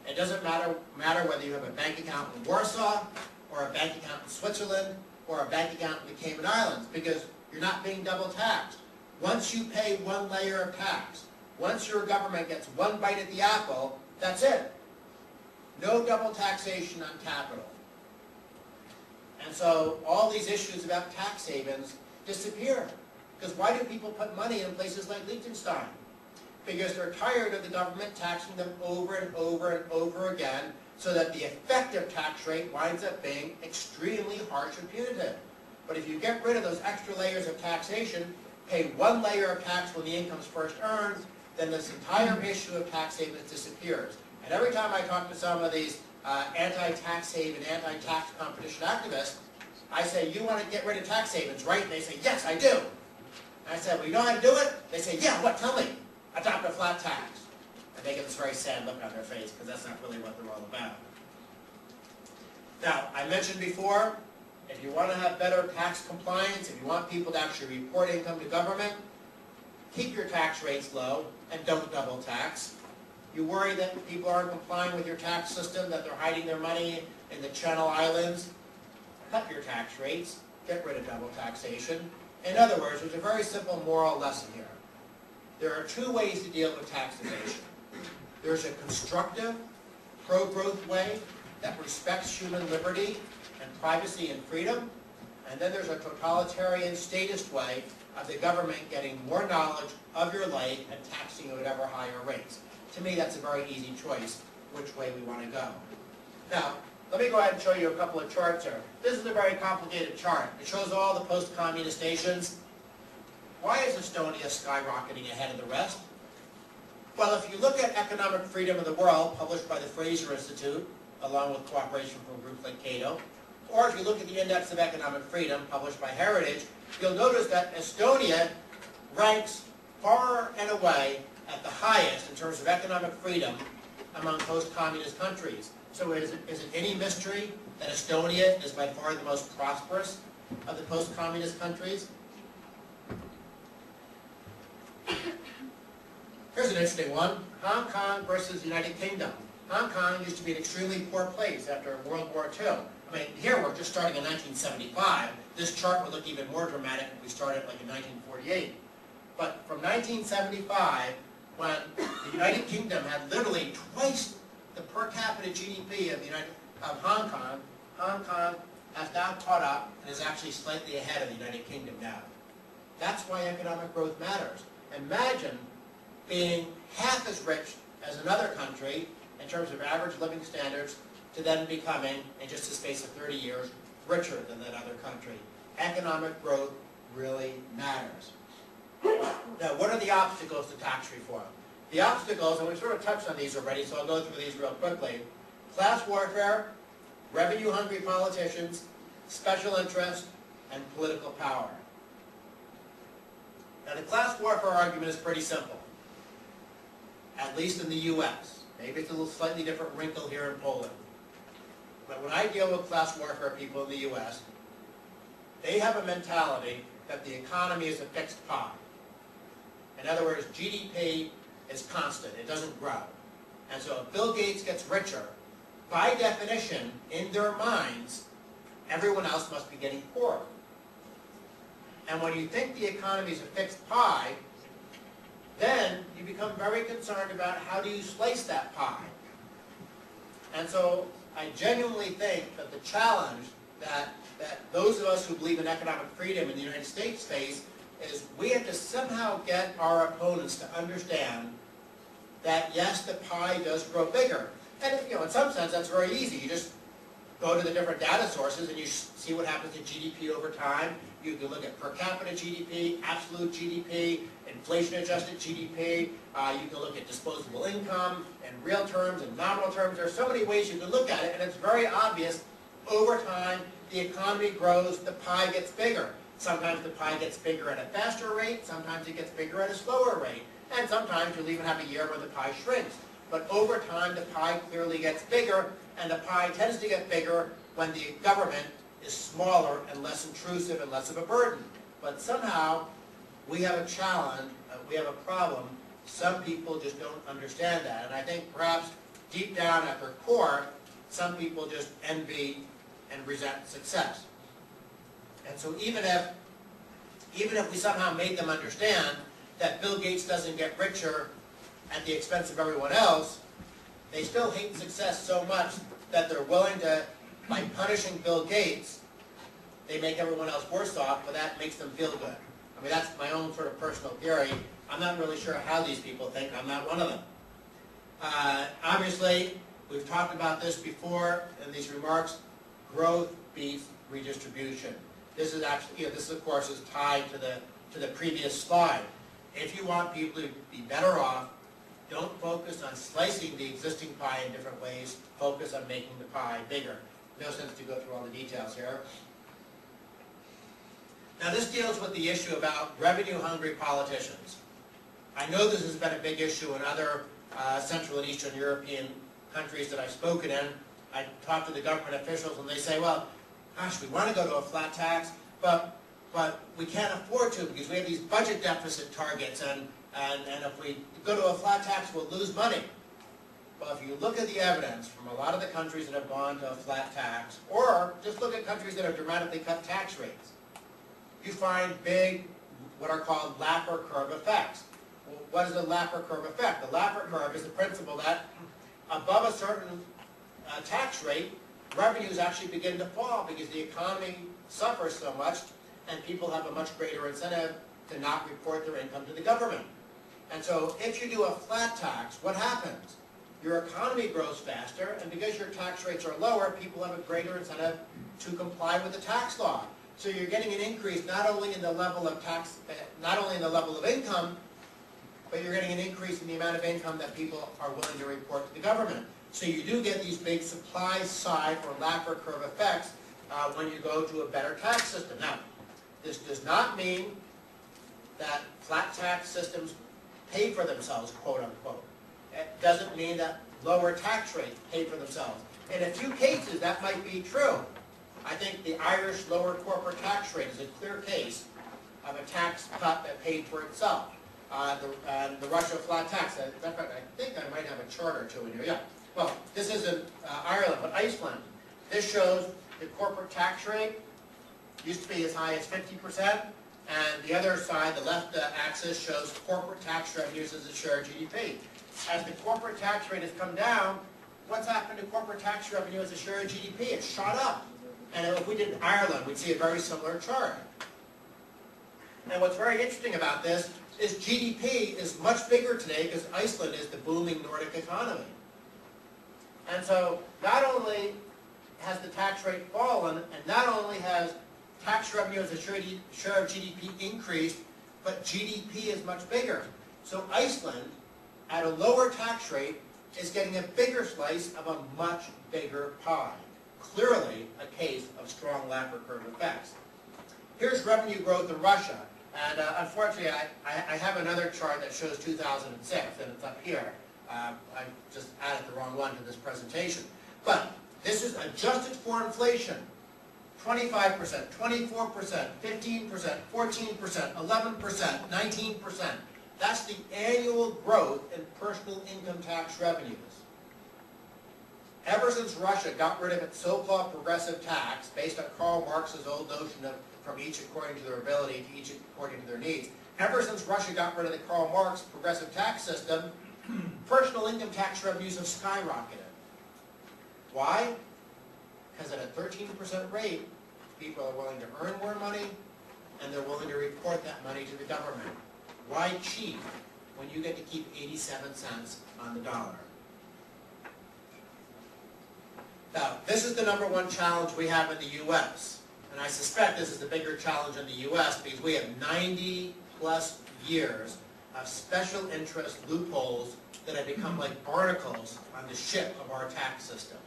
It doesn't matter whether you have a bank account in Warsaw, or a bank account in Switzerland, or a bank account in the Cayman Islands, because you're not being double taxed. Once you pay one layer of tax, once your government gets one bite at the apple, that's it. No double taxation on capital. And so all these issues about tax havens disappear. Because why do people put money in places like Liechtenstein? Because they're tired of the government taxing them over and over and over again, so that the effective tax rate winds up being extremely harsh and punitive. But if you get rid of those extra layers of taxation, pay one layer of tax when the income's first earned, then this entire issue of tax havens disappears. And every time I talk to some of these anti-tax haven, anti-tax competition activists, I say, you want to get rid of tax havens, right? And they say, yes, I do. And I said, well, you know how to do it? They say, yeah, what? Tell me. Adopt a flat tax. And they get this very sad look on their face, because that's not really what they're all about. Now, I mentioned before, if you want to have better tax compliance, if you want people to actually report income to government, keep your tax rates low and don't double tax. You worry that people aren't complying with your tax system, that they're hiding their money in the Channel Islands, cut your tax rates, get rid of double taxation. In other words, there's a very simple moral lesson here. There are two ways to deal with tax evasion. There's a constructive, pro-growth way that respects human liberty and privacy and freedom, and then there's a totalitarian statist way of the government getting more knowledge of your life and taxing you at ever higher rates. To me, that's a very easy choice, which way we want to go. Now, let me go ahead and show you a couple of charts here. This is a very complicated chart. It shows all the post-communist nations. Why is Estonia skyrocketing ahead of the rest? Well, if you look at Economic Freedom of the World, published by the Fraser Institute, along with cooperation from groups like Cato, or if you look at the Index of Economic Freedom, published by Heritage, you'll notice that Estonia ranks far and away at the highest in terms of economic freedom among post-communist countries. So is it any mystery that Estonia is by far the most prosperous of the post-communist countries? Here's an interesting one. Hong Kong versus the United Kingdom. Hong Kong used to be an extremely poor place after World War II. I mean, here we're just starting in 1975. This chart would look even more dramatic if we started like in 1948. But from 1975, when the United Kingdom had literally twice the per capita GDP of Hong Kong has now caught up and is actually slightly ahead of the United Kingdom now. That's why economic growth matters. Imagine being half as rich as another country in terms of average living standards to then becoming, in just a space of 30 years, richer than that other country. Economic growth really matters. Now, what are the obstacles to tax reform? The obstacles, and we've sort of touched on these already, so I'll go through these real quickly. Class warfare, revenue-hungry politicians, special interest, and political power. Now, the class warfare argument is pretty simple, at least in the U.S. Maybe it's a little slightly different wrinkle here in Poland. But when I deal with class warfare people in the U.S., they have a mentality that the economy is a fixed pie. In other words, GDP is constant. It doesn't grow. And so if Bill Gates gets richer, by definition, in their minds, everyone else must be getting poorer. And when you think the economy is a fixed pie, then you become very concerned about how do you slice that pie. And so I genuinely think that the challenge that those of us who believe in economic freedom in the United States face is we have to somehow get our opponents to understand that, yes, the pie does grow bigger. And in some sense, that's very easy. You just go to the different data sources and you see what happens to GDP over time. You can look at per capita GDP, absolute GDP, inflation-adjusted GDP. You can look at disposable income in real terms and nominal terms. There are so many ways you can look at it, and it's very obvious over time the economy grows, the pie gets bigger. Sometimes the pie gets bigger at a faster rate, sometimes it gets bigger at a slower rate, and sometimes you'll even have a year where the pie shrinks. But over time the pie clearly gets bigger, and the pie tends to get bigger when the government is smaller and less intrusive and less of a burden. But somehow we have a challenge, we have a problem. Some people just don't understand that. And I think perhaps deep down at their core, some people just envy and resent success. And so even if we somehow made them understand that Bill Gates doesn't get richer at the expense of everyone else, they still hate success so much that they're willing to, by punishing Bill Gates, they make everyone else worse off, but that makes them feel good. I mean, that's my own sort of personal theory. I'm not really sure how these people think. I'm not one of them. Obviously, we've talked about this before in these remarks. Growth beats redistribution. This is actually, this of course is tied to the previous slide. If you want people to be better off, don't focus on slicing the existing pie in different ways. Focus on making the pie bigger. No sense to go through all the details here. Now this deals with the issue about revenue-hungry politicians. I know this has been a big issue in other Central and Eastern European countries that I've spoken in. I talk to the government officials and they say, well, gosh, we want to go to a flat tax, but we can't afford to because we have these budget deficit targets, and if we go to a flat tax, we'll lose money. Well, if you look at the evidence from a lot of the countries that have gone to a flat tax, or just look at countries that have dramatically cut tax rates, you find big, what are called Laffer curve effects. Well, what is the Laffer curve effect? The Laffer curve is the principle that above a certain tax rate, revenues actually begin to fall because the economy suffers so much and people have a much greater incentive to not report their income to the government. And so if you do a flat tax, what happens? Your economy grows faster, and because your tax rates are lower, people have a greater incentive to comply with the tax law. So you're getting an increase not only in the level of income, but you're getting an increase in the amount of income that people are willing to report to the government. So you do get these big supply side or Laffer curve effects when you go to a better tax system. Now, this does not mean that flat tax systems pay for themselves, quote unquote. It doesn't mean that lower tax rates pay for themselves. In a few cases, that might be true. I think the Irish lower corporate tax rate is a clear case of a tax cut that paid for itself. The Russia flat tax, in fact, I think I might have a chart or two in here. Yeah. Well, this isn't Ireland, but Iceland. This shows the corporate tax rate used to be as high as 50%, and the other side, the left axis, shows corporate tax revenues as a share of GDP. As the corporate tax rate has come down, what's happened to corporate tax revenue as a share of GDP? It's shot up. And if we did Ireland, we'd see a very similar chart. And what's very interesting about this is GDP is much bigger today because Iceland is the booming Nordic economy. And so not only has the tax rate fallen, and not only has tax revenue as a share of GDP increased, but GDP is much bigger. So Iceland, at a lower tax rate, is getting a bigger slice of a much bigger pie. Clearly a case of strong Laffer curve effects. Here's revenue growth in Russia. And unfortunately, I have another chart that shows 2006, and it's up here. I just added the wrong one to this presentation. But this is adjusted for inflation. 25%, 24%, 15%, 14%, 11%, 19%. That's the annual growth in personal income tax revenues. Ever since Russia got rid of its so-called progressive tax, based on Karl Marx's old notion of from each according to their ability to each according to their needs, ever since Russia got rid of the Karl Marx progressive tax system, personal income tax revenues have skyrocketed. Why? Because at a 13% rate, people are willing to earn more money, and they're willing to report that money to the government. Why cheat when you get to keep 87 cents on the dollar? Now, this is the #1 challenge we have in the U.S., and I suspect this is the bigger challenge in the U.S. because we have 90-plus years of special interest loopholes that have become like barnacles on the ship of our tax system.